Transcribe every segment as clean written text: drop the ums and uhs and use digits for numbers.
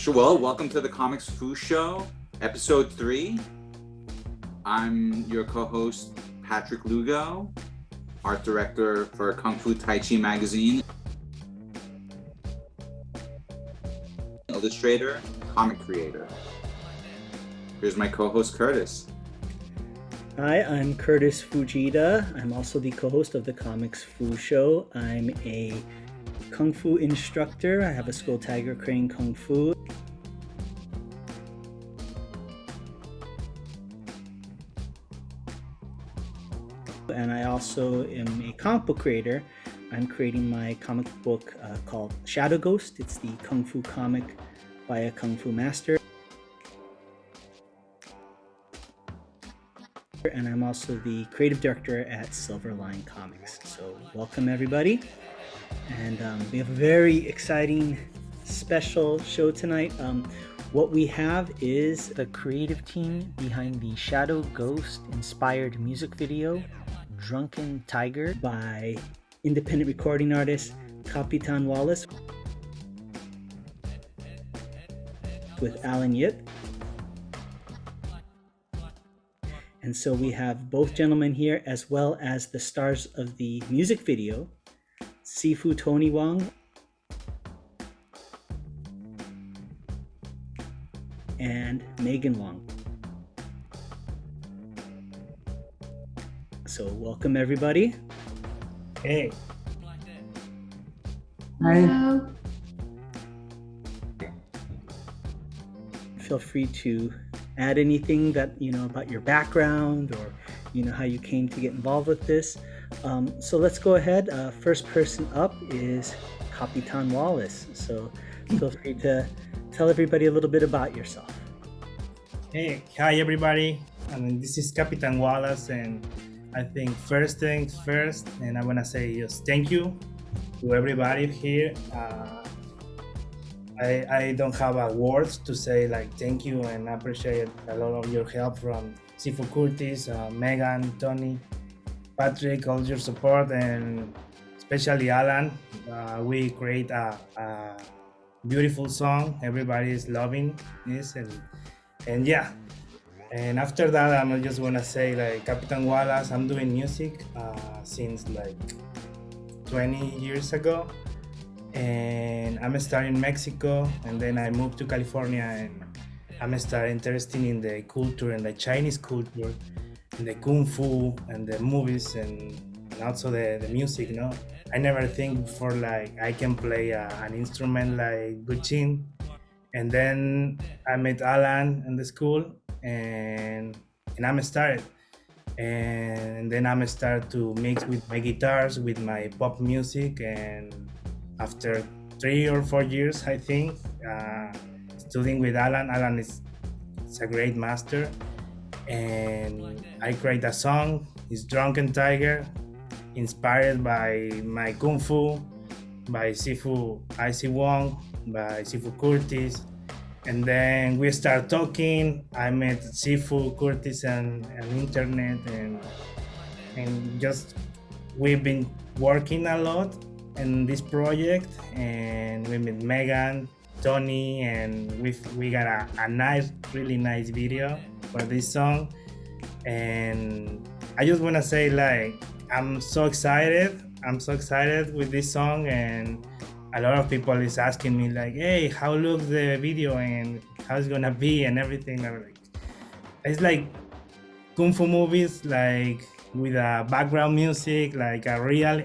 Sure. Well, welcome to the Comics Fu Show, episode 3. I'm your co-host, Patrick Lugo, art director for Kung Fu Tai Chi magazine, illustrator, comic creator. Here's my co-host, Kurtis. Hi, I'm Kurtis Fujita. I'm also the co-host of the Comics Fu Show. I'm a Kung Fu instructor. I have a school, Tiger Crane Kung Fu. And I also am a comic book creator. I'm creating my comic book called Shadow Ghost. It's the Kung Fu comic by a Kung Fu master. And I'm also the creative director at Silverline Comics. So welcome everybody. And we have a very exciting special show tonight. What we have is the creative team behind the Shadow Ghost inspired music video, Drunken Tiger, by independent recording artist Capitan with Alan Yip. And so we have both gentlemen here, as well as the stars of the music video, Sifu Wong and Megan Wong. So welcome everybody. Hey. Hello. Feel free to add anything that about your background or how you came to get involved with this. So let's go ahead. First person up is Capitan Wallace. So feel free to tell everybody a little bit about yourself. Hey, hi everybody. This is Capitan Wallace, and I think first things first, and I want to say just thank you to everybody here. I don't have words to say like thank you, and I appreciate a lot of your help from Sifu Kurtis, Megan, Tony, Patrick, all your support, and especially Alan. We create a beautiful song. Everybody is loving this, and yeah. And after that, I just want to say like Capitan Wallace, I'm doing music since like 20 years ago. And I'm starting in Mexico, and then I moved to California, and I'm starting interested in the culture and the Chinese culture, and the Kung Fu and the movies and also the music, I never think before like I can play an instrument like guqin. And then I met Alan in the school, and I'm started. And then I'm start to mix with my guitars, with my pop music, and after 3 or 4 years, I think, studying with Alan is a great master, and I create a song. It's Drunken Tiger, inspired by my Kung Fu, by Sifu Wong, by Sifu Kurtis. And then we start talking. I met Sifu Kurtis and internet, and just we've been working a lot in this project, and we met Megan, Tony, and we got a nice, really nice video for this song. And I just want to say like I'm so excited with this song, and a lot of people is asking me like, hey, how looks the video and how it's gonna be and everything. It's like Kung Fu movies, like with a background music, like a real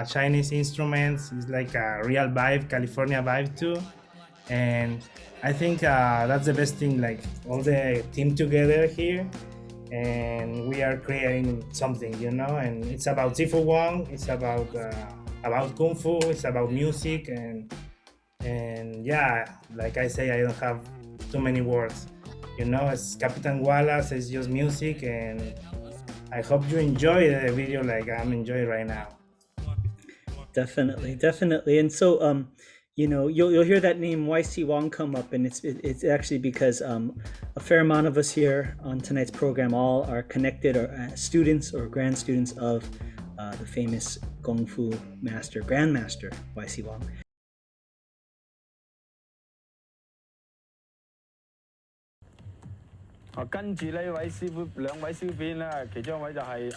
Chinese instruments. It's like a real vibe, California vibe too. And I think that's the best thing, like all the team together here, and we are creating something, and it's about Sifu Wong, it's about Kung Fu, it's about music, and yeah, like I say, I don't have too many words, it's Capitan Wallace, it's just music, and I hope you enjoy the video like I'm enjoying right now. Definitely. And so you'll hear that name YC Wong come up, and it's actually because a fair amount of us here on tonight's program all are connected or students or grand students of the famous Kung Fu master, Grandmaster YC Wong. 跟住呢位師傅兩位師片咧，其中一位就係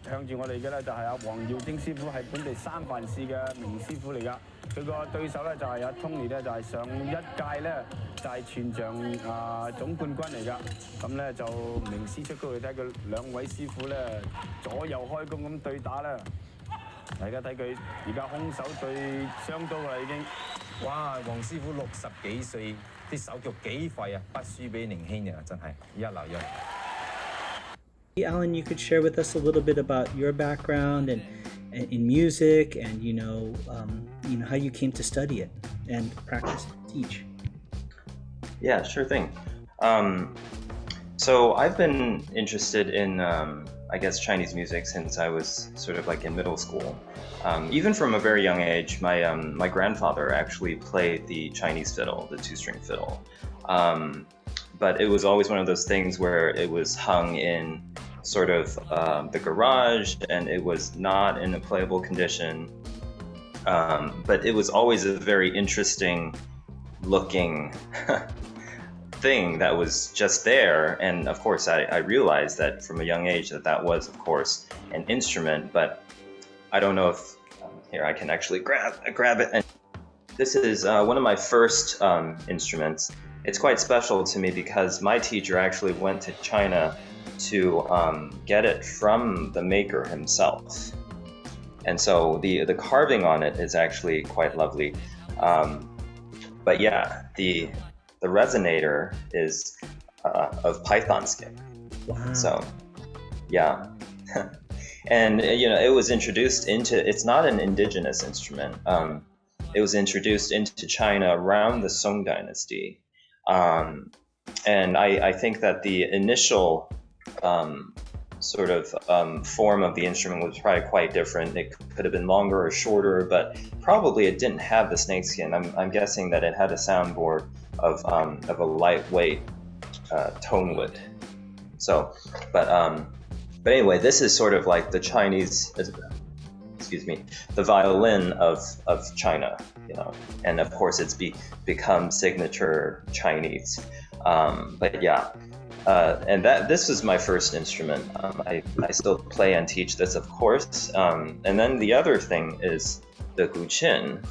向住我哋嘅咧，就係阿黃耀晶師傅，係本地三藩市嘅名師傅嚟噶。佢個對手咧就係阿 Tony 咧，就係上一屆咧就係全場總冠軍嚟噶。咁咧就名師出高去睇佢兩位師傅咧左右開弓咁對打啦。大家睇佢而家空手對雙刀啦已經。哇！黃師傅60幾歲，啲手腳幾快啊，不輸俾年輕人啊，真係一流一。Alan, you could share with us a little bit about your background and in music, and how you came to study it and practice, teach. Yeah, sure thing. So I've been interested in, I guess, Chinese music since I was sort of like in middle school. Even from a very young age, my grandfather actually played the Chinese fiddle, the two-string fiddle. But it was always one of those things where it was hung in sort of the garage, and it was not in a playable condition. But it was always a very interesting looking thing that was just there. And of course, I realized that from a young age that was, of course, an instrument, but I don't know if here I can actually grab it. And this is one of my first instruments. It's quite special to me because my teacher actually went to China to get it from the maker himself. And so the carving on it is actually quite lovely. But yeah, the resonator is of python skin. Wow. So yeah. And it was introduced into, it's not an indigenous instrument. It was introduced into China around the Song dynasty. And I think that the initial sort of form of the instrument was probably quite different. It could have been longer or shorter, but probably it didn't have the snakeskin. I'm guessing that it had a soundboard of a lightweight tone wood. So, but anyway, this is sort of like the Chinese, the violin of China, and of course it's become signature Chinese. But yeah. And this was my first instrument. I still play and teach this, of course. And then the other thing is the guqin,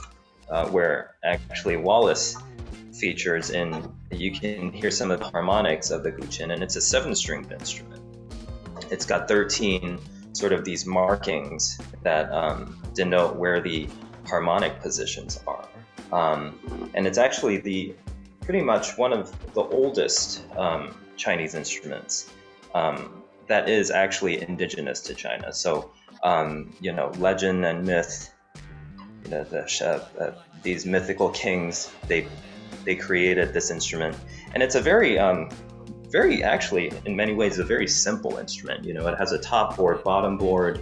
where actually Wallace features in. You can hear some of the harmonics of the guqin, and it's a 7-stringed instrument. It's got 13 sort of these markings that denote where the harmonic positions are. And it's actually pretty much one of the oldest Chinese instruments that is actually indigenous to China. So, legend and myth, these mythical kings, they created this instrument, and it's a very actually, in many ways, a very simple instrument. It has a top board, bottom board,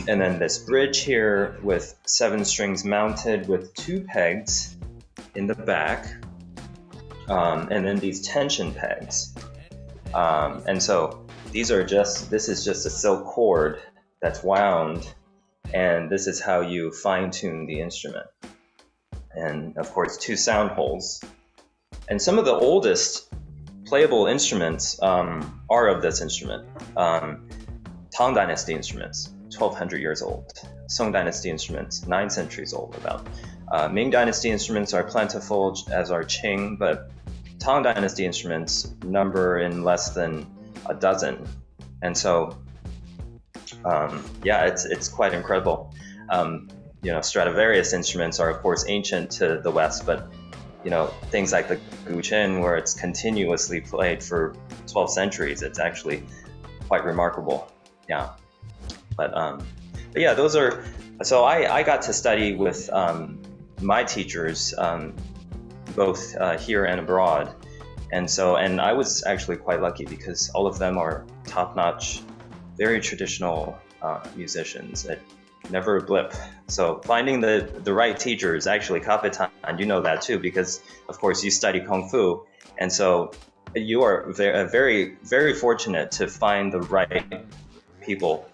and then this bridge here with 7 strings mounted with 2 pegs in the back, and then these tension pegs. And so this is just a silk cord that's wound, and this is how you fine-tune the instrument. And of course, 2 sound holes. And some of the oldest playable instruments are of this instrument. Tang Dynasty instruments, 1200 years old. Song Dynasty instruments, 9 centuries old about. Ming Dynasty instruments are plentiful, as are Qing, but Tang Dynasty instruments number in less than a dozen. And so, it's quite incredible. Stradivarius instruments are, of course, ancient to the West, but things like the guqin, where it's continuously played for 12 centuries, it's actually quite remarkable. Yeah. But yeah, those are, so I got to study with my teachers, both here and abroad. And I was actually quite lucky because all of them are top-notch, very traditional musicians that never blip. So finding the right teachers, actually Capitan, you know that too, because of course you study Kung Fu. And so you are very, very fortunate to find the right people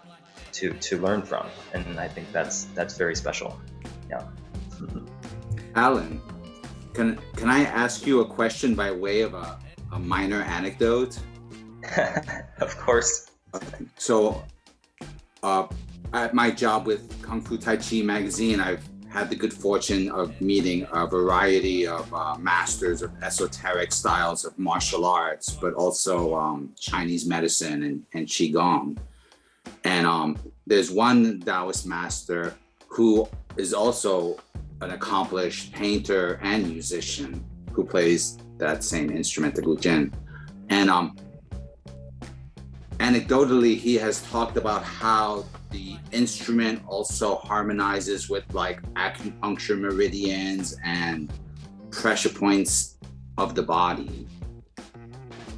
to learn from. And I think that's very special. Yeah. Alan, can I ask you a question by way of a minor anecdote? Of course. So, at my job with Kung Fu Tai Chi magazine, I've had the good fortune of meeting a variety of masters of esoteric styles of martial arts, but also Chinese medicine and Qigong. And there's one Taoist master who is also an accomplished painter and musician who plays that same instrument, the guzheng. And anecdotally, he has talked about how the instrument also harmonizes with like acupuncture meridians and pressure points of the body.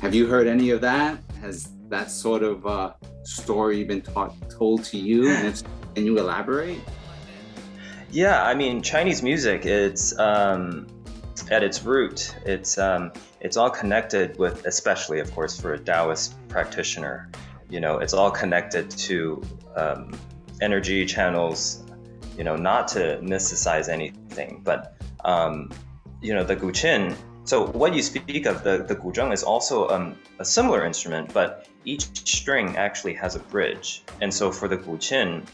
Have you heard any of that? Has that sort of story been told to you? And can you elaborate? Yeah, I mean, Chinese music, it's at its root, it's all connected with, especially of course for a Taoist practitioner, you know, it's all connected to energy channels, you know, not to mysticize anything, but you know, the guzheng. So what you speak of, the guzheng, is also a similar instrument, but each string actually has a bridge. And so for the guzheng,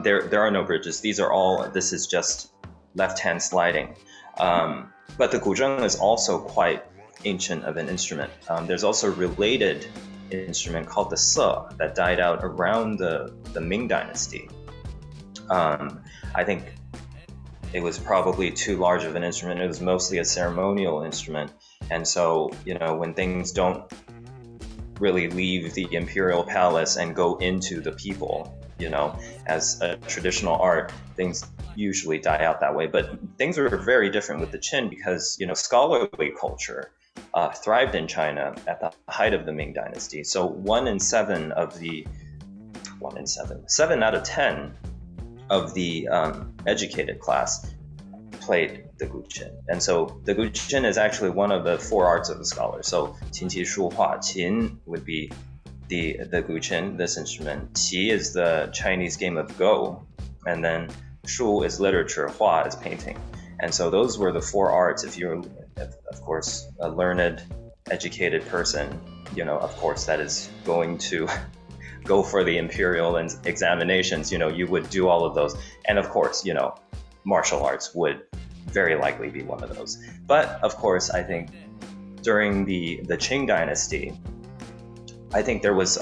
there are no bridges. This is just left-hand sliding. But the guzheng is also quite ancient of an instrument. There's also a related instrument called the se that died out around the Ming Dynasty. I think it was probably too large of an instrument. It was mostly a ceremonial instrument. And so, you know, when things don't really leave the imperial palace and go into the people, you know, as a traditional art, things usually die out that way. But things were very different with the Qin because, you know, scholarly culture thrived in China at the height of the Ming Dynasty. So 7 out of 10 of the educated class played the guzheng. And so the guzheng is actually one of the 4 arts of the scholar. So qin, qi, shu, hua. Qin would be the guzheng, this instrument. Qi is the Chinese game of Go, and then shu is literature, hua is painting. And so those were the 4 arts. If you're, of course, a learned, educated person, you know, of course, that is going to go for the imperial examinations, you know, you would do all of those. And of course, you know, martial arts would very likely be one of those. But of course, I think during the Qing Dynasty, I think there was,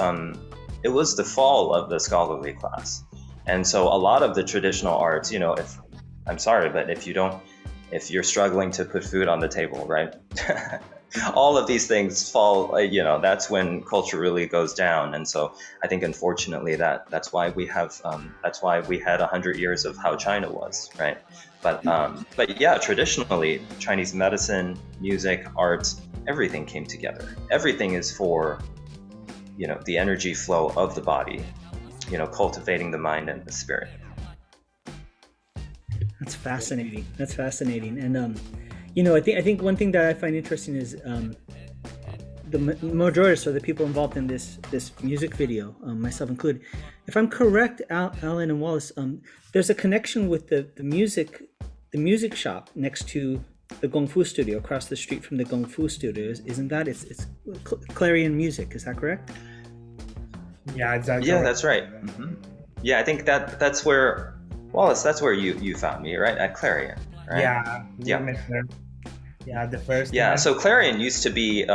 it was the fall of the scholarly class. And so a lot of the traditional arts, you know, I'm sorry, but if you're struggling to put food on the table, right? All of these things fall, you know, that's when culture really goes down. And so I think unfortunately that's why we had 100 years of how China was, right? But yeah, traditionally, Chinese medicine, music, art, everything came together. Everything is for, you know, the energy flow of the body, you know, cultivating the mind and the spirit. That's fascinating. And you know, I think one thing that I find interesting is the majority, so the people involved in this music video, myself included. If I'm correct, Alan and Wallace, there's a connection with the music shop next to the Kung Fu studio, across the street from the Kung Fu studio. Isn't that? It's Clarion Music. Is that correct? Yeah, exactly. Yeah, that's right. Mm-hmm. Yeah, I think that's where, Wallace, that's where you found me, right? At Clarion, right? Yeah, the first. Yeah, so Clarion used to be,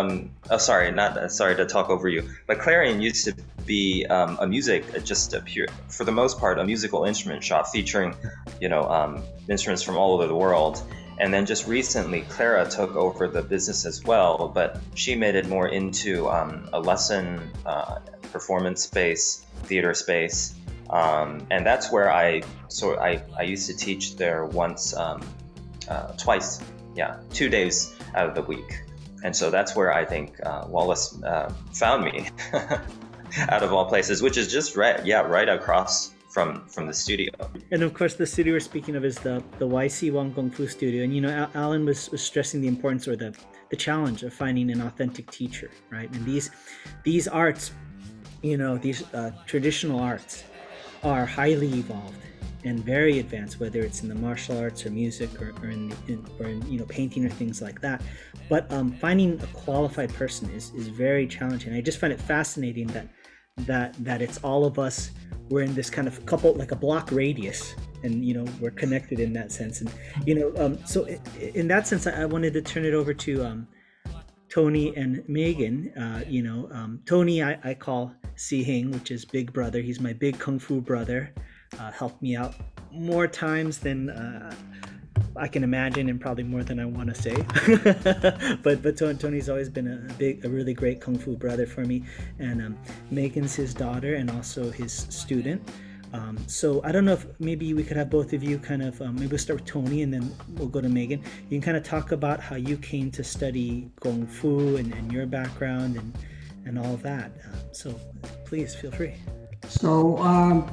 sorry to talk over you, but Clarion used to be for the most part, a musical instrument shop featuring, you know, instruments from all over the world. And then just recently, Clara took over the business as well, but she made it more into a lesson, performance space, theater space. And that's where I used to teach there twice, 2 days out of the week. And so that's where I think Wallace found me, out of all places, which is just right across from the studio. And of course, the studio we're speaking of is the YC Wong Kung Fu studio. And you know, Alan was stressing the importance, or the challenge of finding an authentic teacher, right? And these arts, you know, these traditional arts are highly evolved, and very advanced, whether it's in the martial arts or music or in painting or things like that. But finding a qualified person is very challenging. I just find it fascinating that it's all of us. We're in this kind of couple, like a block radius, and we're connected in that sense. And so in that sense, I wanted to turn it over to Tony and Megan. Tony, I call Si Hing, which is big brother. He's my big kung fu brother. Helped me out more times than I can imagine, and probably more than I want to say. but Tony's always been a really great kung fu brother for me. And Megan's his daughter and also his student. So I don't know if maybe we could have both of you kind of, maybe we'll start with Tony and then we'll go to Megan. You can kind of talk about how you came to study Kung Fu and your background and all of that. So please feel free. So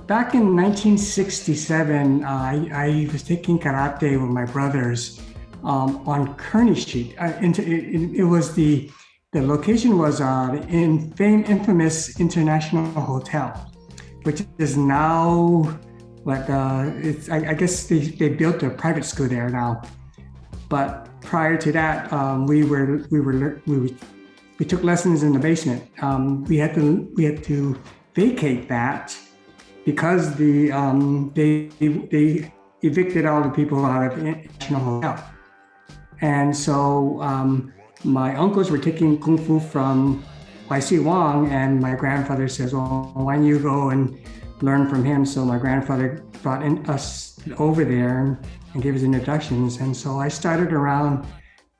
back in 1967, I was taking karate with my brothers on Kearney Street. It was the location was in infamous International Hotel, which is now like I guess they built a private school there now. But prior to that, we took lessons in the basement. We had to vacate that because they evicted all the people out of the International Hotel. And so my uncles were taking Kung Fu from Wong, and my grandfather says, well, why don't you go and learn from him? So my grandfather brought us over there and gave us introductions. And so I started around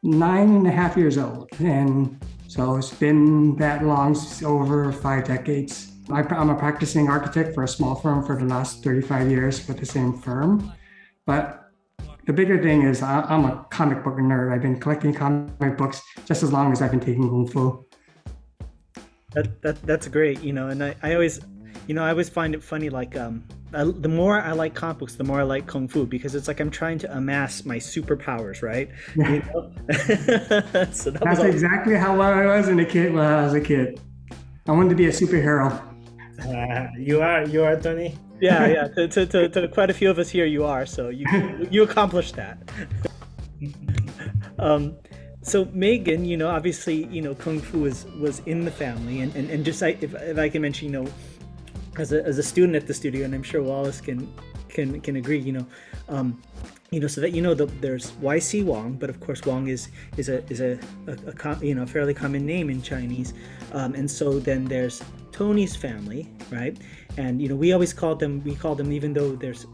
9.5 years old. And so it's been that long, over 5 decades. I'm a practicing architect for a small firm for the last 35 years with the same firm. But the bigger thing is I'm a comic book nerd. I've been collecting comic books just as long as I've been taking Kung Fu. That's great, and I always, I always find it funny, like, the more I like comic books, the more I like Kung Fu, because it's like I'm trying to amass my superpowers, right? So that's exactly how I was when I was a kid. I wanted to be a superhero. You are, Tony? Yeah. To quite a few of us here, you are. So you accomplished that. So Megan, obviously, Kung Fu was in the family, and just if I can mention, as a student at the studio, and I'm sure Wallace can agree, so that there's YC Wong, but of course Wong is a fairly common name in Chinese, and so then there's Tony's family, right? And we call them, even though there's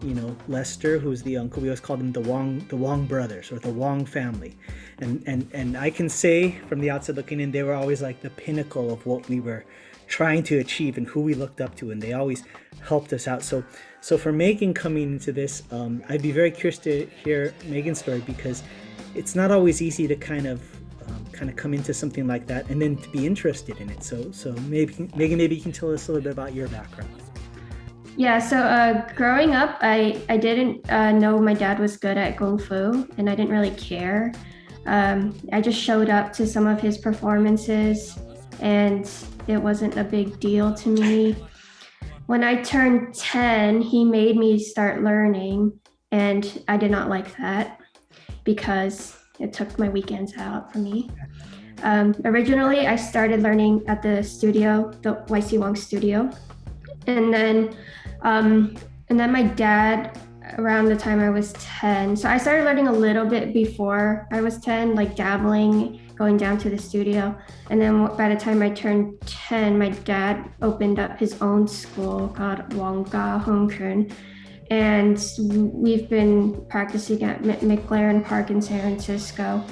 Lester, who's the uncle, we always call them the Wong brothers, or the Wong family, and I can say from the outside looking in, they were always like the pinnacle of what we were trying to achieve and who we looked up to, and they always helped us out. So for Megan coming into this, I'd be very curious to hear Megan's story, because it's not always easy to kind of come into something like that and then to be interested in it. So maybe Megan, maybe you can tell us a little bit about your background. Yeah, so growing up, I didn't know my dad was good at Kung Fu, and I didn't really care. I just showed up to some of his performances, and it wasn't a big deal to me. When I turned 10, he made me start learning, and I did not like that because it took my weekends out from me. Originally, I started learning at the studio, the YC Wong studio. And then my dad, around the time I was 10, so I started learning a little bit before I was 10, like dabbling, going down to the studio. And then by the time I turned 10, my dad opened up his own school called Wong Ga Hong Kun. And we've been practicing at McLaren Park in San Francisco.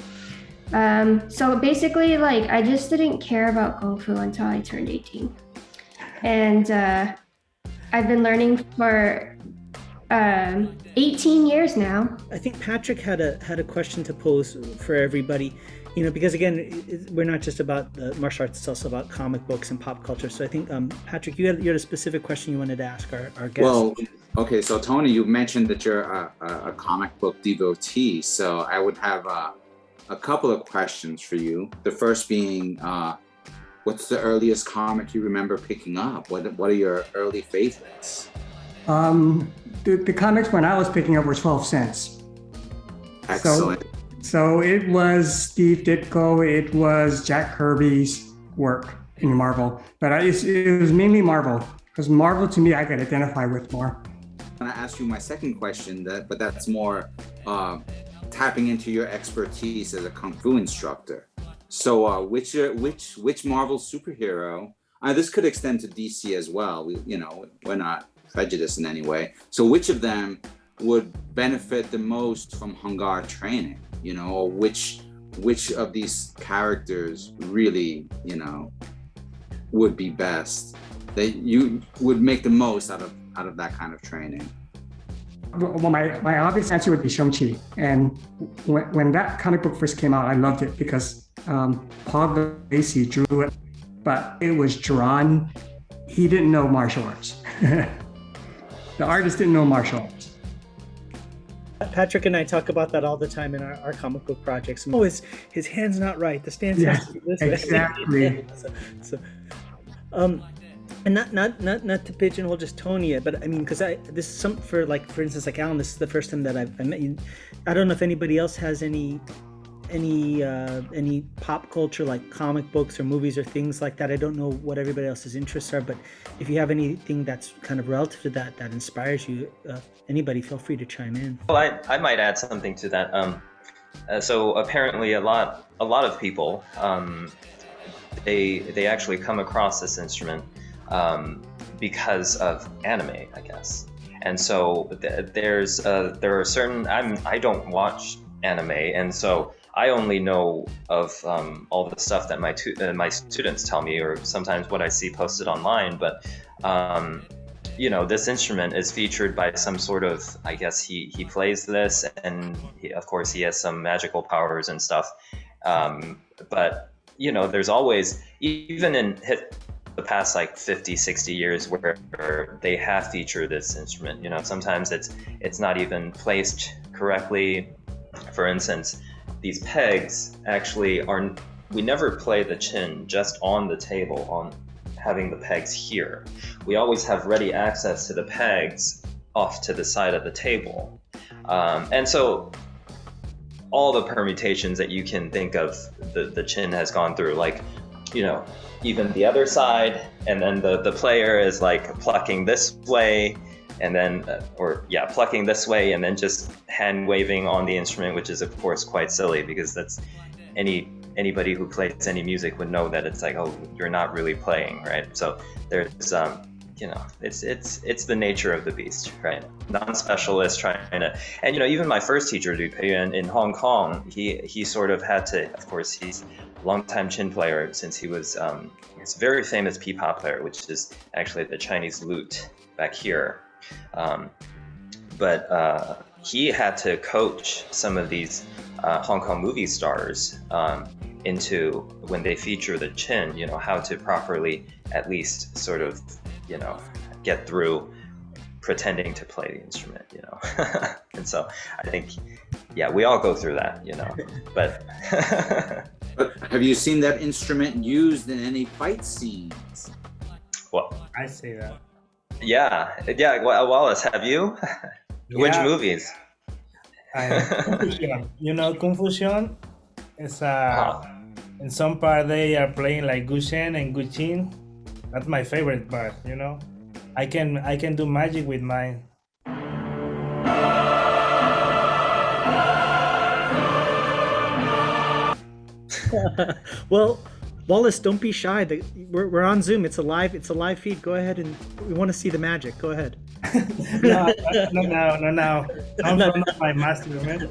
So basically, like, I just didn't care about Kung Fu until I turned 18. And I've been learning for 18 years now. I think Patrick had a question to pose for everybody, because again, we're not just about the martial arts, it's also about comic books and pop culture. So I think, Patrick, you had a specific question you wanted to ask our guest. Well, okay, so Tony, you mentioned that you're a comic book devotee, so I would have a couple of questions for you. The first being, what's the earliest comic you remember picking up? What are your early favorites? The comics when I was picking up were 12 cents. Excellent. So it was Steve Ditko, it was Jack Kirby's work in Marvel, but it was mainly Marvel, because Marvel to me I could identify with more. I'm gonna ask you my second question, but that's more tapping into your expertise as a kung fu instructor. So which Marvel superhero? This could extend to DC as well. We're not prejudiced in any way. So which of them would benefit the most from Hung Gar training? Or which of these characters really, would be best, that you would make the most out of that kind of training? Well, my obvious answer would be Shang-Chi. And when that comic book first came out, I loved it because Paul Lacey drew it, but it was drawn. He didn't know martial arts. The artist didn't know martial arts. Patrick and I talk about that all the time in our comic book projects. Oh, his hand's not right. The stance has to be this way. Exactly. And not to pigeonhole just Tony yet, but I mean, because this is some for instance, like Alan, this is the first time that I met you. I don't know if anybody else has any pop culture like comic books or movies or things like that. I don't know what everybody else's interests are, but if you have anything that's kind of relative to that inspires you, anybody, feel free to chime in. Well, I might add something to that. So apparently a lot of people, they actually come across this instrument because of anime, I guess. And so there are certain, I don't watch anime, and so I only know of all the stuff that my students tell me, or sometimes what I see posted online. But this instrument is featured by some sort of, I guess he plays this, and of course he has some magical powers and stuff. But there's always, even in the past 50, 60 years, where they have featured this instrument. Sometimes it's not even placed correctly. For instance, these pegs actually we never play the chin just on the table, on having the pegs here. We always have ready access to the pegs off to the side of the table. And so all the permutations that you can think of, the chin has gone through, even the other side, and then the player is plucking this way, and then plucking this way, and then just hand waving on the instrument, which is of course quite silly, because that's anybody who plays any music would know that it's you're not really playing, right? So there's it's the nature of the beast, right? Non-specialist trying to, and even my first teacher, Liu Peiyuan, in Hong Kong, he sort of had to, of course, he's a longtime chin player since he was he's a very famous pipa player, which is actually the Chinese lute back here. But he had to coach some of these Hong Kong movie stars into, when they feature the chin, how to properly at least sort of, get through pretending to play the instrument, And so I think, we all go through that, but. But have you seen that instrument used in any fight scenes? Well, I say that. Yeah. Wallace, have you? Which movies? Confusion is in some part they are playing like Gushen and Guqin. That's my favorite part. I can do magic with mine. Well, Wallace, don't be shy. We're on Zoom. It's a live feed. Go ahead, and we want to see the magic. Go ahead. No. I'm from my master, man.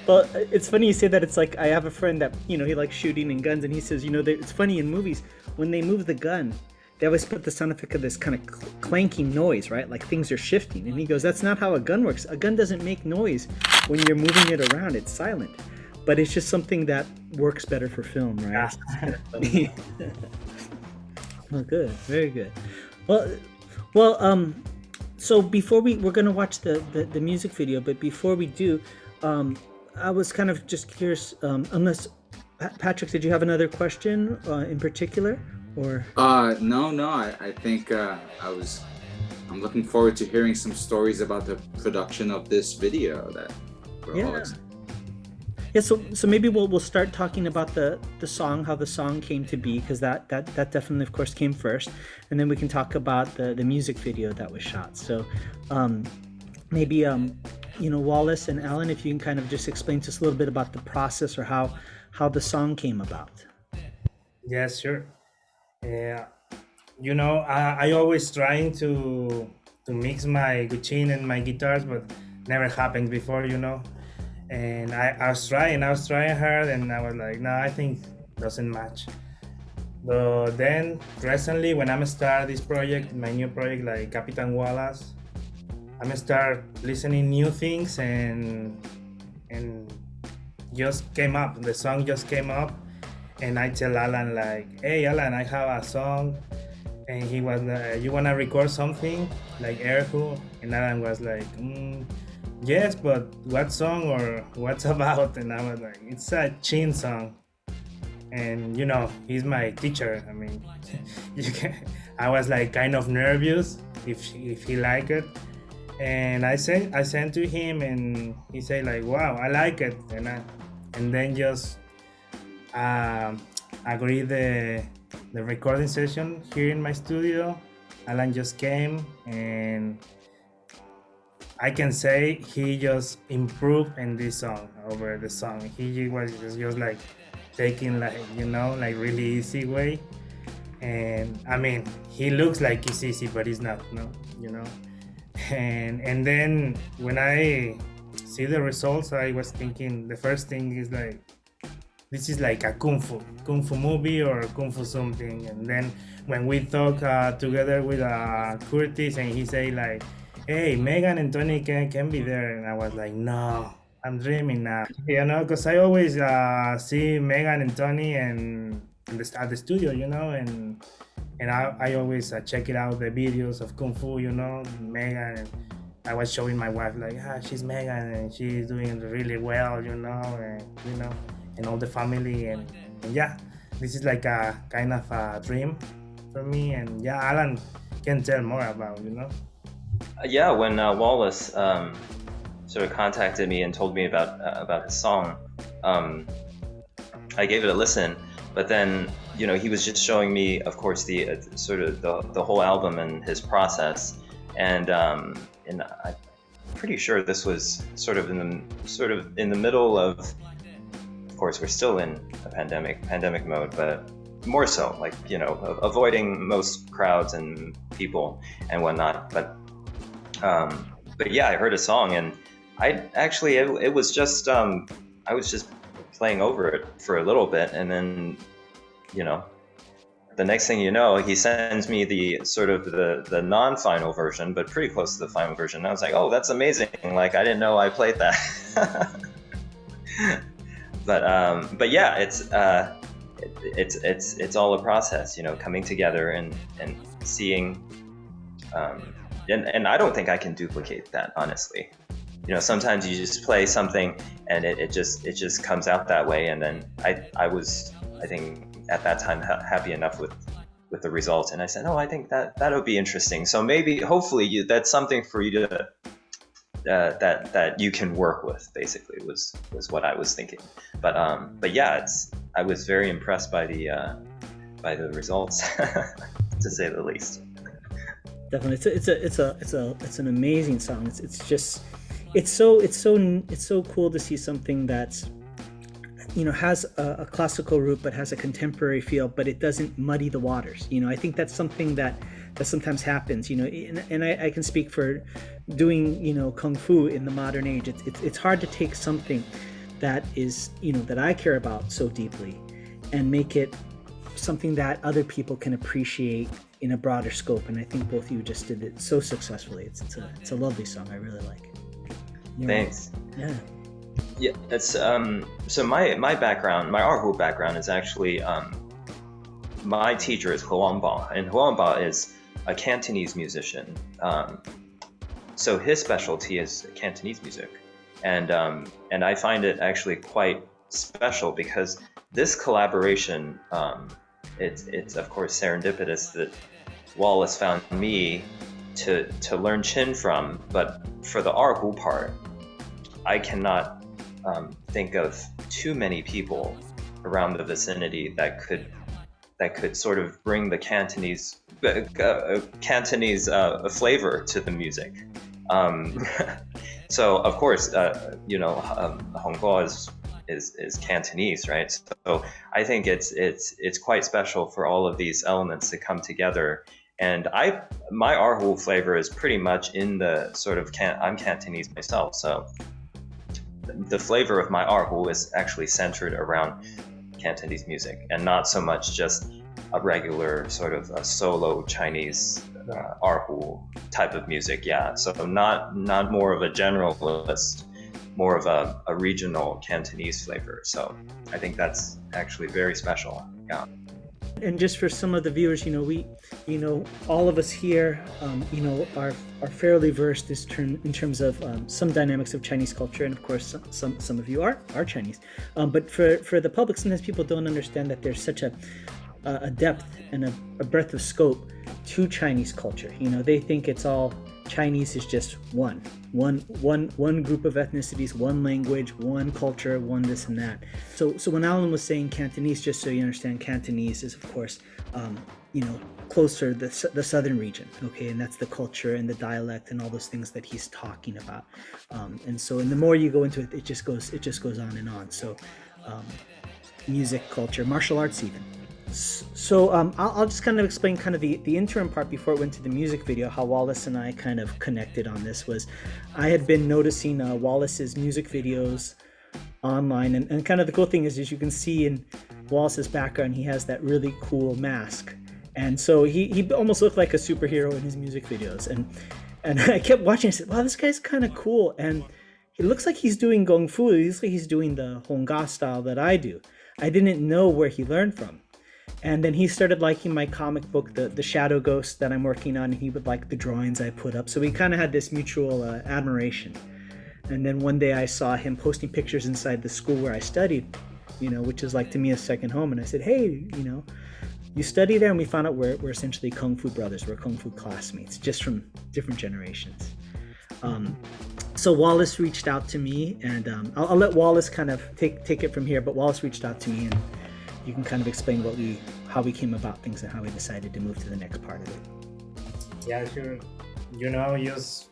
Well, it's funny you say that. It's I have a friend that he likes shooting and guns, and he says it's funny in movies when they move the gun, they always put the sound effect of this kind of clanking noise, right? Like things are shifting, and he goes, "That's not how a gun works. A gun doesn't make noise when you're moving it around. It's silent." But it's just something that works better for film, right? Yeah. Well, good, very good. Well, so before we're gonna watch the music video, but before we do, I was kind of just curious. Unless Patrick, did you have another question in particular, or? No. I think I was I'm looking forward to hearing some stories about the production of this video that we're all excited. Yeah, so maybe we'll start talking about the song, how the song came to be, because that definitely, of course, came first, and then we can talk about the music video that was shot. So maybe you know, Wallace and Alan, if you can kind of just explain to us a little bit about the process or how the song came about. Yes, sure. Yeah, you know, I always trying to mix my guitar and my guitars, but never happened before, you know. And I was trying hard, and I was like, no, I think doesn't match. But then recently, when I'm start this project, my new project, like Capitan Wallace, I'm start listening new things, and just came up. The song just came up, and I tell Alan like, hey Alan, I have a song, and he was, you wanna record something like Erhu? And Alan was like, yes, but what song or what's about? And I was like, it's a chin song. And you know, he's my teacher. I mean, I was like kind of nervous if he liked it. And I sent to him, and he said like, wow, I like it. And then just agreed the recording session here in my studio. Alan just came, and I can say he just improved in this song over the song. He was just like taking, like, you know, like really easy way. And I mean, he looks like it's easy, but it's not, no, you know. And then when I see the results, I was thinking the first thing is like, this is like a kung fu movie or kung fu something. And then when we talk together with Kurtis, and he say like, hey, Megan and Tony can be there, and I was like, no, I'm dreaming now, you know, because I always see Megan and Tony and at the studio, you know, and I always check it out, the videos of Kung Fu, you know, Megan, and I was showing my wife like, she's Megan, and she's doing really well, you know, and all the family, and yeah, this is like a kind of a dream for me. And yeah, Alan can tell more about, you know. Yeah, when Wallace sort of contacted me and told me about his song, I gave it a listen. But then, you know, he was just showing me, of course, the sort of the whole album and his process, and I'm pretty sure this was sort of in the middle of course, we're still in a pandemic mode, but more so, like, you know, avoiding most crowds and people and whatnot. But yeah, I heard a song, and I actually it was just I was just playing over it for a little bit, and then, you know, the next thing you know, he sends me the sort of the non-final version, but pretty close to the final version. And I was like, oh, that's amazing! Like, I didn't know I played that. But yeah, it's all a process, you know, coming together and seeing, and I don't think I can duplicate that, honestly. You know, sometimes you just play something and it just comes out that way, and then I was, I think at that time, happy enough with the result, and I said, oh, I think that'll be interesting. So maybe, hopefully, that's something for you to that you can work with, basically, was what I was thinking. But yeah, I was very impressed by the results, to say the least. Definitely, it's an amazing song. It's so cool to see something that's, you know, has a classical root but has a contemporary feel, but it doesn't muddy the waters. You know, I think that's something that sometimes happens, you know, and I can speak for doing, you know, Kung Fu in the modern age. It's hard to take something that is, you know, that I care about so deeply and make it something that other people can appreciate in a broader scope. And I think both of you just did it so successfully. It's a lovely song. I really like it. You know, thanks. Yeah. Yeah, it's so my background, my art background is actually my teacher is Wong, and Wong is a Cantonese musician. So his specialty is Cantonese music, and I find it actually quite special because this collaboration, it's of course serendipitous that Wallace found me to learn Chin from. But for the Erhu part, I cannot think of too many people around the vicinity that could sort of bring the Cantonese flavor to the music. So of course, Hongguo is Cantonese, right? So I think it's quite special for all of these elements to come together. And my Erhu flavor is pretty much in the sort of I'm Cantonese myself, so the flavor of my Erhu is actually centered around Cantonese music, and not so much just a regular sort of a solo Chinese Erhu type of music. Yeah, so not more of a generalist, more of a regional Cantonese flavor. So I think that's actually very special. Yeah. And just for some of the viewers, all of us here, are fairly versed in terms of some dynamics of Chinese culture, and of course, some of you are Chinese. But for the public, sometimes people don't understand that there's such a depth and a breadth of scope to Chinese culture. They think it's all Chinese is just one group of ethnicities, one language, one culture, one this and that. So when Alan was saying Cantonese, just so you understand, Cantonese is of course, closer the southern region, okay, and that's the culture and the dialect and all those things that he's talking about. And the more you go into it, it just goes on and on. So music, culture, martial arts even. So I'll just kind of explain kind of the interim part before it went to the music video. How Wallace and I kind of connected on this was I had been noticing Wallace's music videos online, and kind of the cool thing is, as you can see in Wallace's background, he has that really cool mask, and so he almost looked like a superhero in his music videos, and I kept watching. I said, wow, this guy's kind of cool, and he looks like he's doing Kung Fu. He looks like he's doing the Hongga style that I do. I didn't know where he learned from. And then he started liking my comic book, the Shadow Ghost that I'm working on, and he would like the drawings I put up. So we kind of had this mutual admiration. And then one day I saw him posting pictures inside the school where I studied, which is like to me a second home. And I said, hey, you study there? And we found out we're essentially Kung Fu brothers. We're Kung Fu classmates, just from different generations. So Wallace reached out to me, and I'll let Wallace kind of take it from here. But Wallace reached out to me, and you can kind of explain how we came about things and how we decided to move to the next part of it. Yeah, sure. Just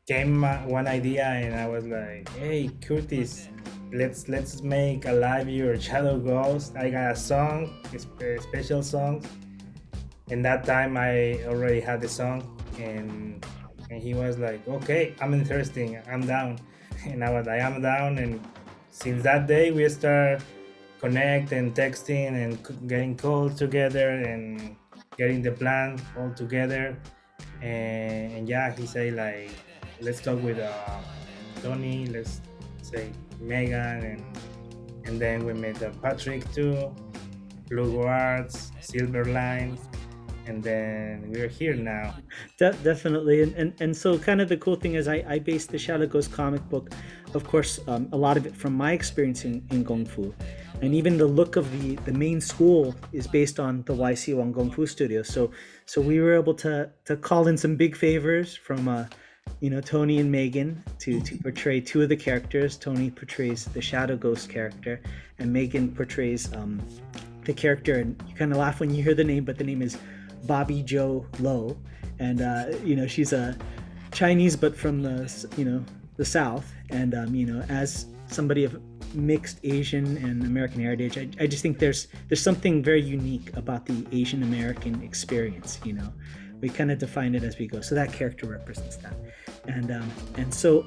came one idea, and I was like, hey, Kurtis, let's make a live your Shadow Ghost. I got a song, a special song. And that time I already had the song, and he was like, okay, I'm interested, I'm down. And I was like, I'm down. And since that day we start connect and texting and getting calls together and getting the plan all together. And yeah, he said like, let's talk with Tony, let's say Megan, and then we met Patrick too, Lugo Arts, Silverline, and then we're here now. Definitely. And so kind of the cool thing is I based the Shadow Ghost comic book, of course, a lot of it from my experience in Kung Fu. And even the look of the main school is based on the YC Wong Kung Fu studio. So we were able to call in some big favors from Tony and Megan to portray two of the characters. Tony portrays the Shadow Ghost character, and Megan portrays the character, and you kind of laugh when you hear the name, but the name is Bobby Jo Lo, and she's a Chinese but from the South, and as somebody of mixed Asian and American heritage, I just think there's something very unique about the Asian American experience. We kind of define it as we go, so that character represents that, and so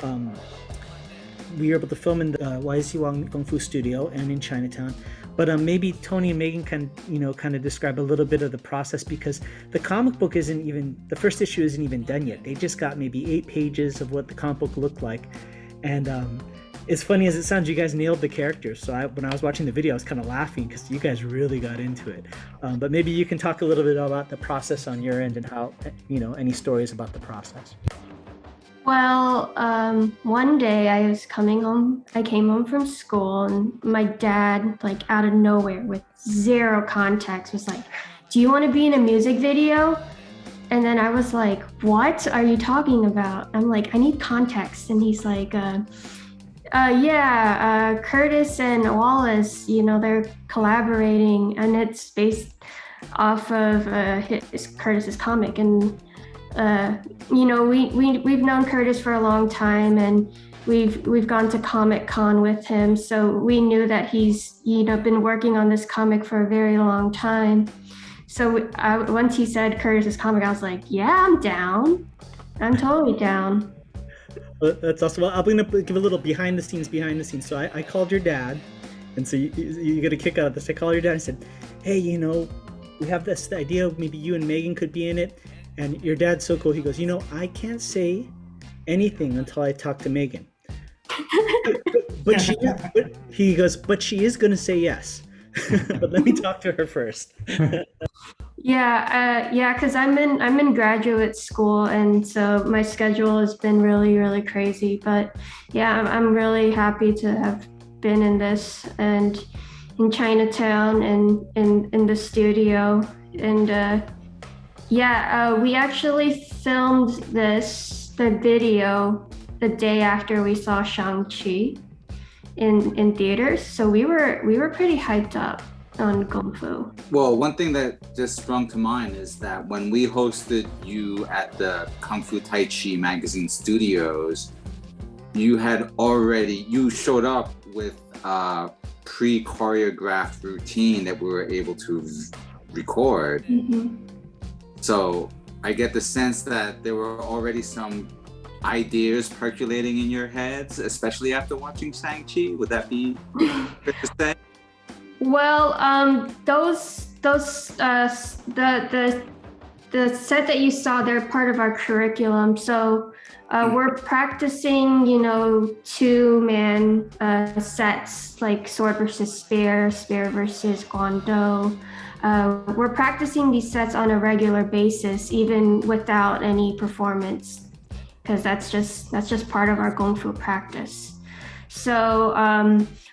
we were able to film in the YC Wong Kung Fu studio and in Chinatown. But maybe Tony and Megan can, kind of describe a little bit of the process, because the comic book the first issue isn't even done yet. They just got maybe 8 pages of what the comic book looked like. And as funny as it sounds, you guys nailed the characters. So when I was watching the video, I was kind of laughing because you guys really got into it. But maybe you can talk a little bit about the process on your end and how, any stories about the process. Well, one day I came home from school, and my dad, like out of nowhere with zero context, was like, do you want to be in a music video? And then I was like, what are you talking about? I'm like, I need context. And he's like, Curtis and Wallace, they're collaborating, and it's based off of Curtis's comic. And we've known Curtis for a long time, and we've gone to Comic-Con with him, so we knew that he's been working on this comic for a very long time. So once he said Curtis's comic, I was like, yeah, I'm down. I'm totally down. That's awesome. Well, I'm going to give a little behind the scenes. So I called your dad, and so you get a kick out of this. I called your dad and said, hey, we have this idea, maybe you and Megan could be in it. And your dad's so cool. He goes, I can't say anything until I talk to Megan. but he goes, but she is going to say yes. But let me talk to her first. Because I'm in graduate school, and so my schedule has been really, really crazy. But yeah, I'm really happy to have been in this and in Chinatown and in the studio. And we actually filmed the video the day after we saw Shang-Chi in theaters. So we were pretty hyped up on Kung Fu. Well, one thing that just sprung to mind is that when we hosted you at the Kung Fu Tai Chi magazine studios, you showed up with a pre-choreographed routine that we were able to record. Mm-hmm. So I get the sense that there were already some ideas percolating in your heads, especially after watching Shang-Chi. Would that be fair to say? Well, the set that you saw, they're part of our curriculum. So we're practicing, 2-man sets, like sword versus spear versus Guando. We're practicing these sets on a regular basis, even without any performance, because that's just part of our Kung Fu practice. So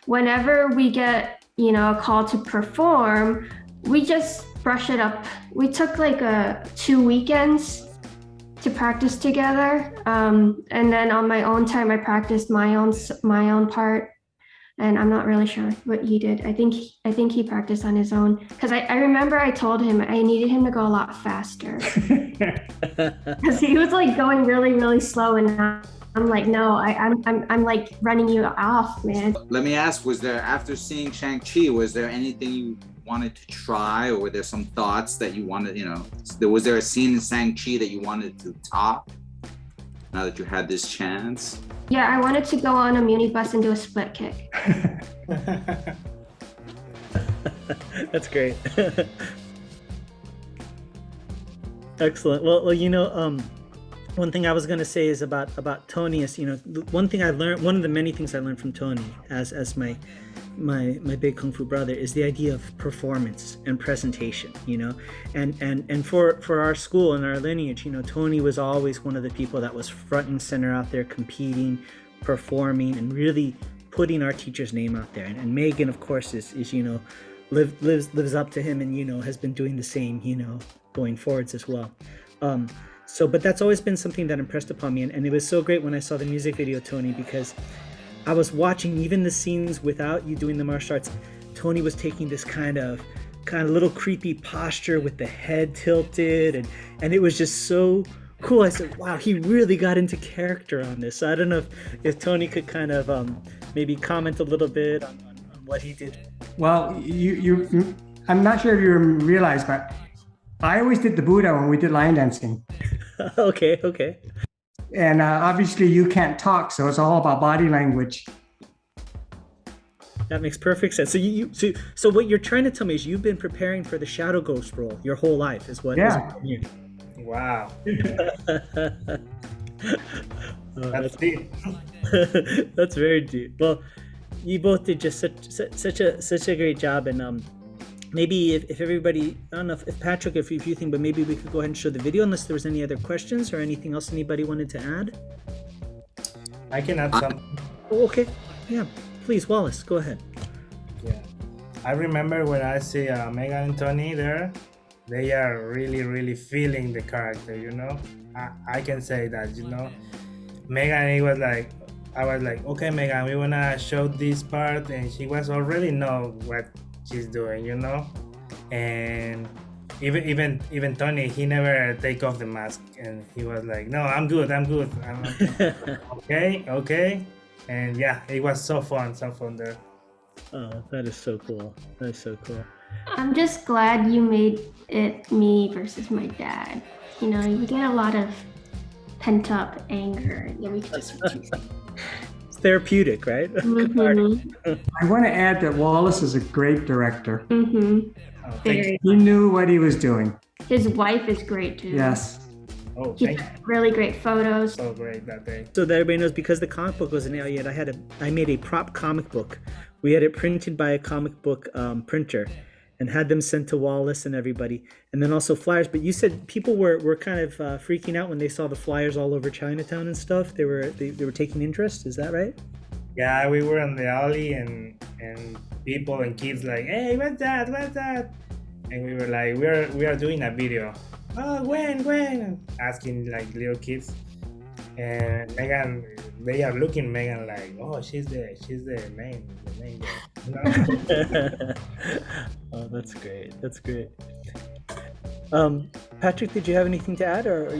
whenever we get a call to perform, we just brush it up. We took like 2 weekends to practice together, and then on my own time I practiced my own part. And I'm not really sure what he did. I think he practiced on his own, because I remember I told him I needed him to go a lot faster, because he was like going really, really slow, and I'm like, no, I'm like running you off, man. Let me ask, was there, after seeing Shang-Chi, was there anything you wanted to try, or were there some thoughts that you wanted, was there a scene in Shang-Chi that you wanted to top now that you had this chance? Yeah, I wanted to go on a minibus and do a split kick. That's great. Excellent. Well, one thing I was going to say is about Tony is, one thing I've learned, one of the many things I learned from Tony as my big Kung Fu brother, is the idea of performance and presentation, and for our school and our lineage, Tony was always one of the people that was front and center out there competing, performing, and really putting our teacher's name out there. And Megan, of course, is lives up to him, and has been doing the same, going forwards as well. But that's always been something that impressed upon me, and it was so great when I saw the music video, Tony, because I was watching even the scenes without you doing the martial arts. Tony was taking this kind of little creepy posture with the head tilted, and it was just so cool. I said, wow, he really got into character on this. So I don't know if Tony could kind of maybe comment a little bit on what he did. Well, you I'm not sure if you realize, but I always did the Buddha when we did lion dancing. Okay. And obviously you can't talk, so it's all about body language. That makes perfect sense. So what you're trying to tell me is you've been preparing for the Shadow Ghost role your whole life, is what? Yeah. Is what wow. That's deep. That's very deep. Well, you both did just such a great job, and maybe if everybody, I don't know if Patrick, if you think, but maybe we could go ahead and show the video, unless there was any other questions or anything else anybody wanted to add. I can add some. Oh, okay. Yeah. Please, Wallace, go ahead. Yeah. I remember when I see Megan and Tony there, they are really, really feeling the character, you know. I can say that, you know. Megan, I was like, okay, Megan, we wanna show this part, and she was already know what she's doing, you know. And even Tony, he never take off the mask, and he was like, no, I'm good. Okay. And yeah, it was so fun there. Oh, that is so cool. That is so cool. I'm just glad you made it me versus my dad. You know, you get a lot of pent up anger that we could just reduce. It's therapeutic, right? I want to add that Wallace is a great director. Very. He knew what he was doing. His wife is great too. Yes. Oh, He took really great photos. so great that day. So that everybody knows, because the comic book wasn't out yet, I made a prop comic book. We had it printed by a comic book printer, and had them sent to Wallace and everybody, and then also flyers. But you said people were kind of freaking out when they saw the flyers all over Chinatown and stuff. They were taking interest. Is that right? Yeah, we were in the alley, and people and kids like, hey, what's that? And we were like, we are doing a video. Oh, when? Asking like little kids. And Megan, they are looking Megan like, oh, she's the main girl. You know? Oh, that's great. That's great. Patrick, did you have anything to add, or?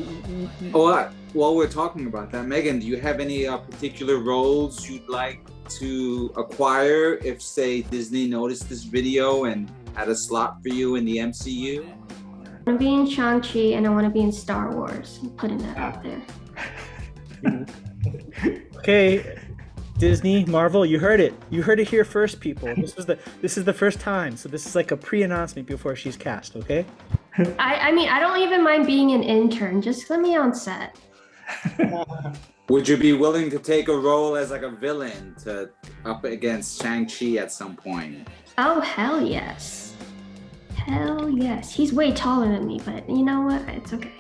While we're talking about that, Megan, do you have any particular roles you'd like to acquire if, say, Disney noticed this video and had a slot for you in the MCU? I want to be in Shang-Chi, and I want to be in Star Wars. I'm putting that out there. Okay, Disney, Marvel, you heard it. You heard it here first, people. This is the first time, so this is like a pre-announcement before she's cast. Okay. I mean, I don't even mind being an intern. Just let me on set. Would you be willing to take a role as like a villain to up against Shang-Chi at some point? Oh, hell yes. Hell yes. He's way taller than me, but you know what? It's okay.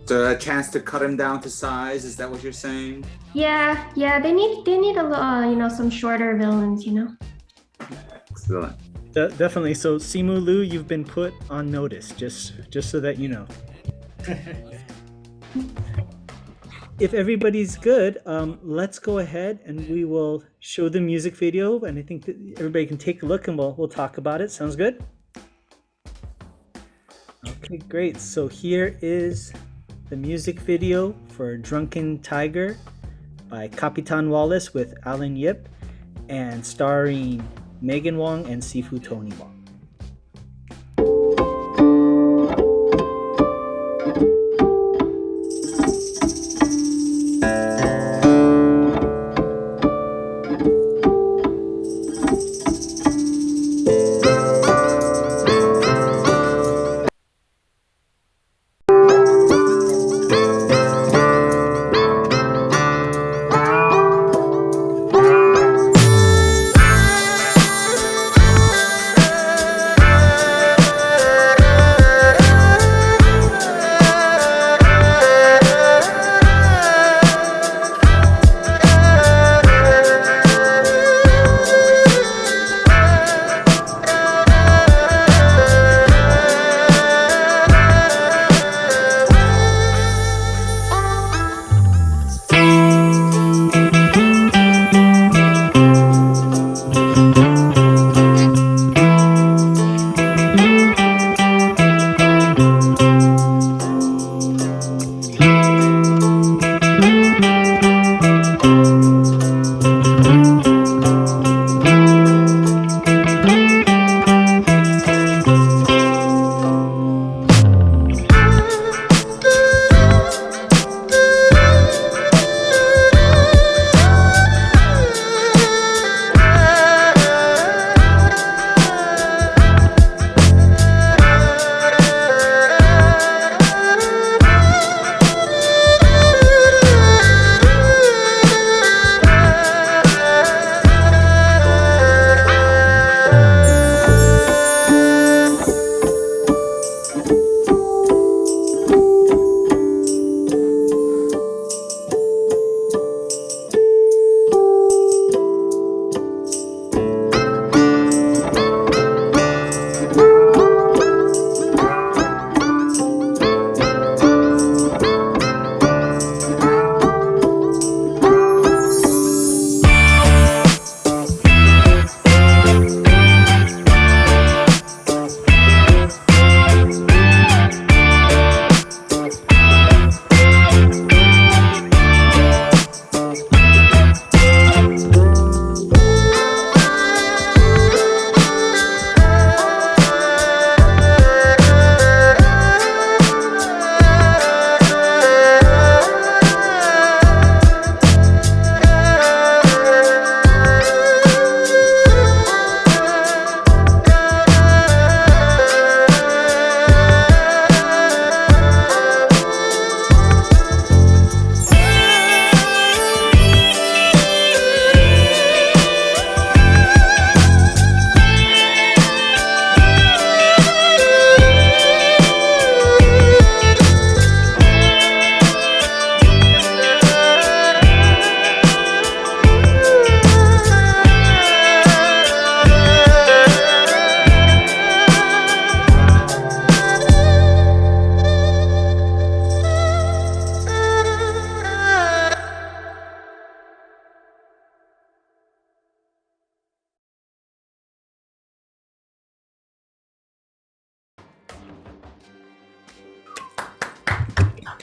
So a chance to cut him down to size, is that what you're saying? Yeah, they need a little, some shorter villains, you know. Excellent. Definitely. So Simu Liu, you've been put on notice, just so that you know. If everybody's good, let's go ahead and we will show the music video, and I think that everybody can take a look and we'll talk about it. Sounds good? Okay, great. So here is the music video for Drunken Tiger by Capitan Wallace with Alan Yip, and starring Megan Wong and Sifu Tony Wong.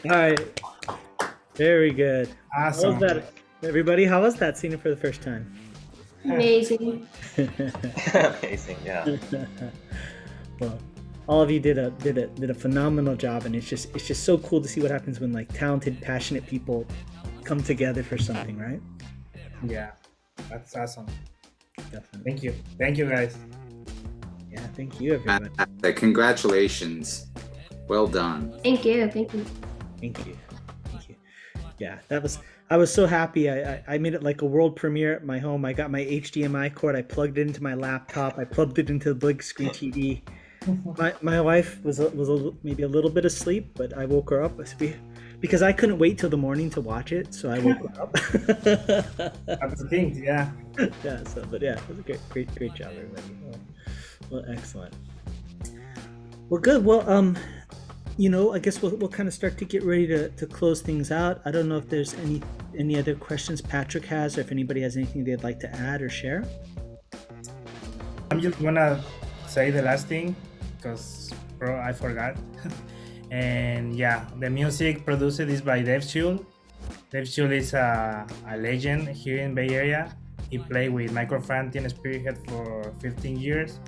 All right. Very good. Awesome. How was that, everybody? How was that? Seeing it for the first time. Amazing. Amazing, yeah. Well, all of you did a phenomenal job, and it's just so cool to see what happens when like talented, passionate people come together for something, right? Yeah, that's awesome. Definitely. Thank you guys. Yeah, thank you, everybody. Congratulations. Well done. Thank you. Thank you. Yeah, I was so happy. I made it like a world premiere at my home. I got my HDMI cord. I plugged it into my laptop. I plugged it into the big screen TV. My wife was maybe a little bit asleep, but I woke her up because I couldn't wait till the morning to watch it. So I woke her up. That's the thing, yeah. Yeah. But yeah, it was a great job, everybody. Well, excellent. Well, good. Well, I guess we'll kind of start to get ready to close things out. I don't know if there's any other questions Patrick has, or if anybody has anything they'd like to add or share. I'm just gonna say the last thing because I forgot. And yeah, the music produced is by Dave Schul. Dave Schul is a legend here in Bay Area. He played with Micro Franti and Spirit for 15 years.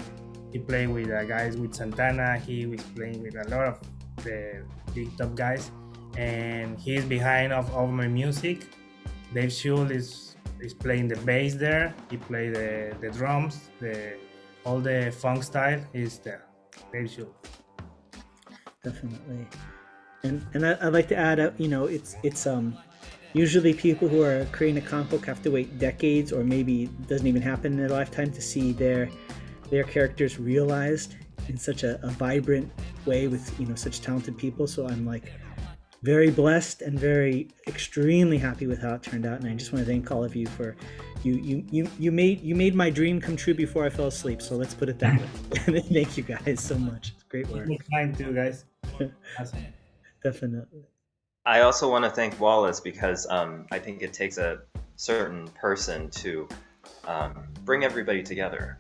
He played with guys with Santana. He was playing with a lot of the big top guys, and he's behind of all my music. Dave Schul is playing the bass there. He played the drums, all the funk style is there. Dave Schul. Definitely. And I'd like to add up, it's usually people who are creating a comic book have to wait decades, or maybe it doesn't even happen in their lifetime, to see their characters realized in such a vibrant way with such talented people. So I'm like very blessed and very extremely happy with how it turned out, and I just want to thank all of you for you made my dream come true before I fell asleep. So let's put it that way. Thank you guys so much. It's great work. Time too, guys. Awesome. Definitely. I also want to thank Wallace because I think it takes a certain person to bring everybody together,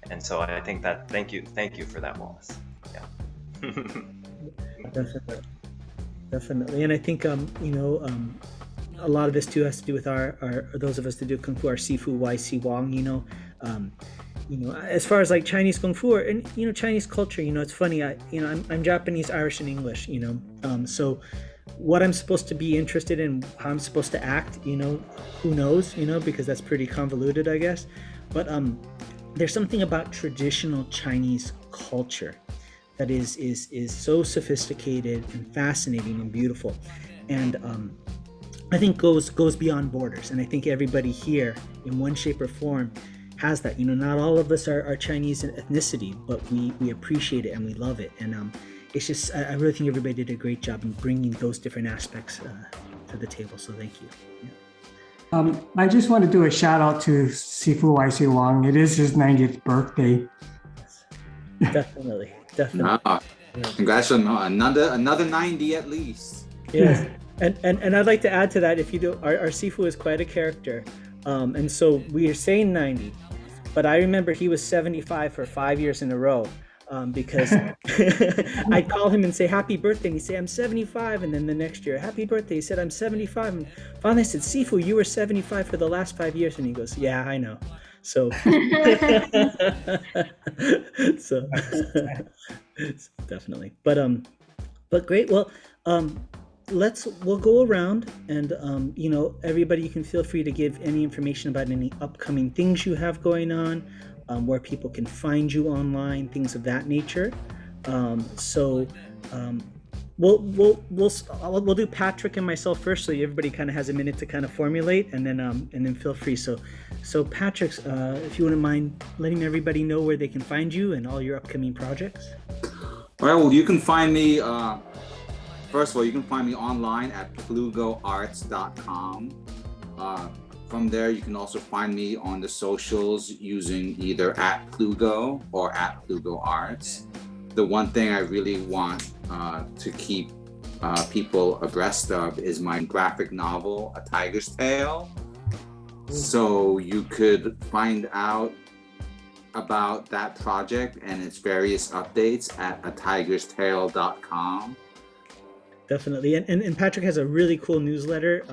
and so I think that thank you for that, Wallace. Yeah. Definitely. And I think a lot of this too has to do with our those of us that do Kung Fu, our Sifu YC Wong, as far as like Chinese Kung Fu and Chinese culture, it's funny, I'm Japanese, Irish, and English, so what I'm supposed to be interested in, how I'm supposed to act, who knows, because that's pretty convoluted, I guess. But there's something about traditional Chinese culture that is so sophisticated and fascinating and beautiful, and I think goes beyond borders. And I think everybody here, in one shape or form, has that. Not all of us are Chinese in ethnicity, but we appreciate it and we love it. And it's just, I really think everybody did a great job in bringing those different aspects to the table. So thank you. Yeah. I just want to do a shout out to Sifu YC Wong. It is his 90th birthday. Definitely. Congratulations, another 90 at least. Yes. And I'd like to add to that, if you do, our Sifu is quite a character. And so we are saying 90, but I remember he was 75 for 5 years in a row. Because I'd call him and say happy birthday, and he'd say I'm 75, and then the next year happy birthday, he said I'm 75, and finally I said, Sifu, you were 75 for the last 5 years, and he goes, yeah, I know. So so definitely, but great. Well, we'll go around, and everybody, you can feel free to give any information about any upcoming things you have going on, where people can find you online, things of that nature. We'll do Patrick and myself first, so everybody kind of has a minute to kind of formulate, and then feel free. So Patrick, if you wouldn't mind letting everybody know where they can find you and all your upcoming projects. All right. Well, you can find me. First of all, you can find me online at lugoarts.com. From there, you can also find me on the socials using either at Lugo or at Lugo Arts. The one thing I really want to keep people abreast of is my graphic novel, A Tiger's Tale. So you could find out about that project and its various updates at atigerstale.com. Definitely. And Patrick has a really cool newsletter.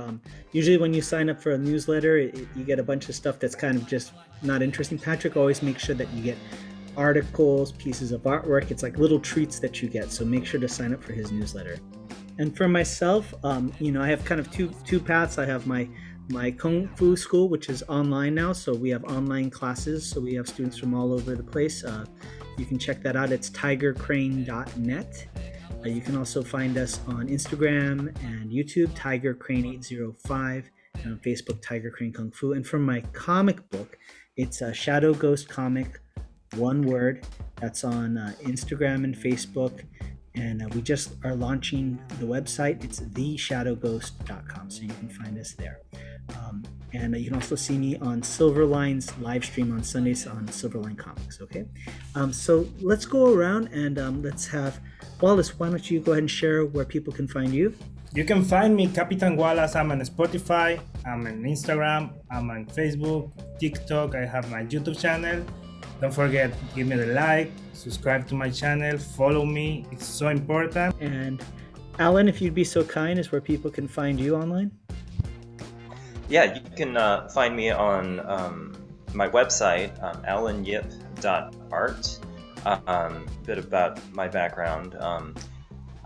Usually when you sign up for a newsletter, you get a bunch of stuff that's kind of just not interesting. Patrick always makes sure that you get articles, pieces of artwork. It's like little treats that you get. So make sure to sign up for his newsletter. And for myself, I have kind of two paths. I have my Kung Fu school, which is online now. So we have online classes. So we have students from all over the place. You can check that out. It's tigercrane.net. You can also find us on Instagram and YouTube, TigerCrane805, and on Facebook, Tiger Crane Kung Fu. And from my comic book, it's a Shadow Ghost comic, one word. That's on Instagram and Facebook. And we just are launching the website. It's theshadowghost.com, so you can find us there. And you can also see me on Silverline's live stream on Sundays on Silverline Comics, okay? So let's go around and let's have Wallace, why don't you go ahead and share where people can find you? You can find me, Capitan Wallace. I'm on Spotify, I'm on Instagram, I'm on Facebook, TikTok. I have my YouTube channel. Don't forget, give me the like, subscribe to my channel, follow me. It's so important. And Alan, if you'd be so kind, is where people can find you online? Yeah, you can find me on my website, alanyip.art. Bit about my background.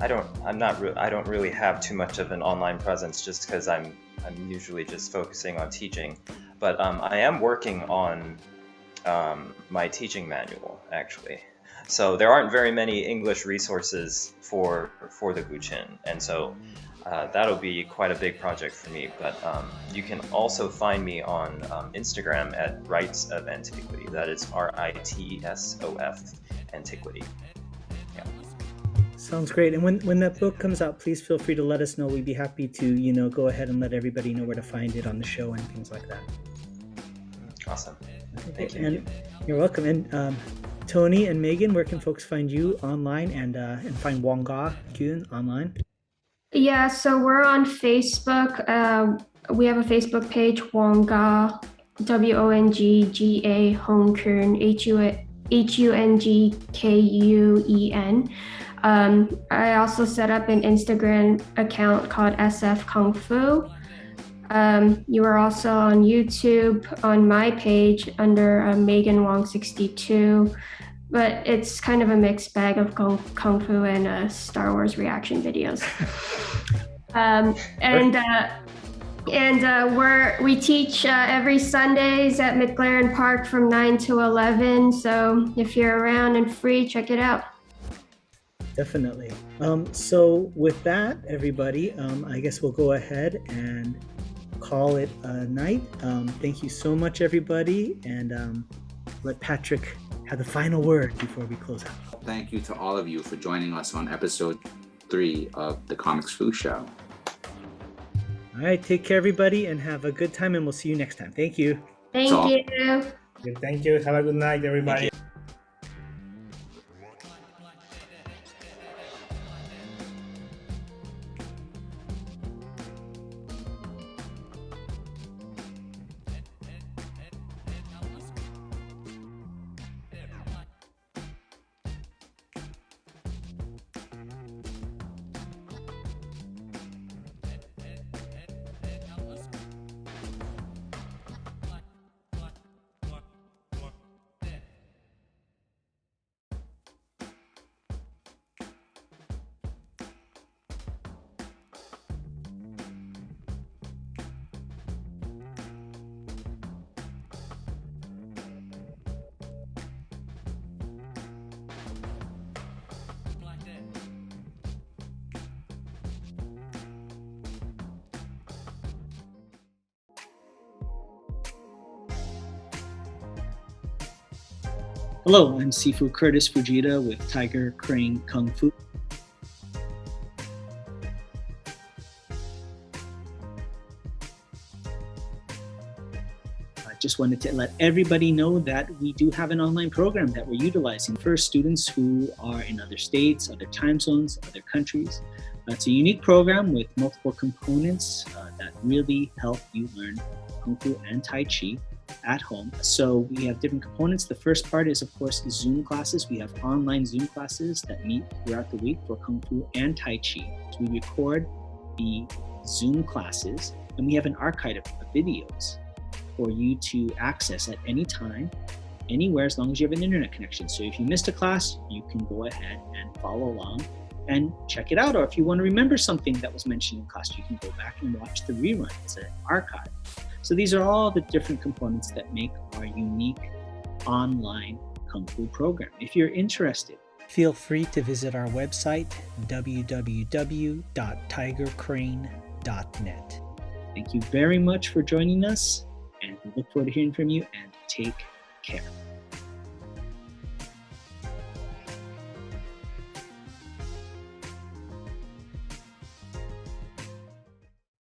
I don't really have too much of an online presence just because I'm usually just focusing on teaching. But I am working on my teaching manual, actually. So there aren't very many English resources for the Guqin, and so that'll be quite a big project for me. But you can also find me on Instagram at Rites of Antiquity. That is RITSOF Antiquity. Yeah. Sounds great. And when that book comes out, please feel free to let us know. We'd be happy to go ahead and let everybody know where to find it on the show and things like that. Awesome. Okay. Thank you. And you're welcome. And Tony and Megan, where can folks find you online and find Wong Kyun online? Yeah, so we're on Facebook. We have a Facebook page, Wongga, WONGGA, Hongkun, HUNGKUEN. I also set up an Instagram account called SF Kung Fu. You are also on YouTube on my page under Megan Wong 62, but it's kind of a mixed bag of Kung Fu and Star Wars reaction videos. We teach every Sundays at McLaren Park from 9 to 11. So if you're around and free, check it out. Definitely. So with that, everybody, I guess we'll go ahead and call it a night. Thank you so much, everybody, and let Patrick have the final word before we close out. Thank you to all of you for joining us on episode 3 of the Comics Fu Show. All right, take care, everybody, and have a good time, and we'll see you next time. Thank you. Thank you. Thank you. Have a good night, everybody. Hello, I'm Sifu Kurtis Fujita with Tiger Crane Kung Fu. I just wanted to let everybody know that we do have an online program that we're utilizing for students who are in other states, other time zones, other countries. It's a unique program with multiple components that really help you learn Kung Fu and Tai Chi at home. So we have different components. The first part is, of course, Zoom classes. We have online Zoom classes that meet throughout the week for Kung Fu and Tai Chi. So we record the Zoom classes, and we have an archive of videos for you to access at any time, anywhere, as long as you have an internet connection. So if you missed a class, you can go ahead and follow along and check it out. Or if you want to remember something that was mentioned in class, you can go back and watch the rerun. It's an archive. So these are all the different components that make our unique online Kung Fu program. If you're interested, feel free to visit our website, www.tigercrane.net. Thank you very much for joining us, and we look forward to hearing from you, and take care.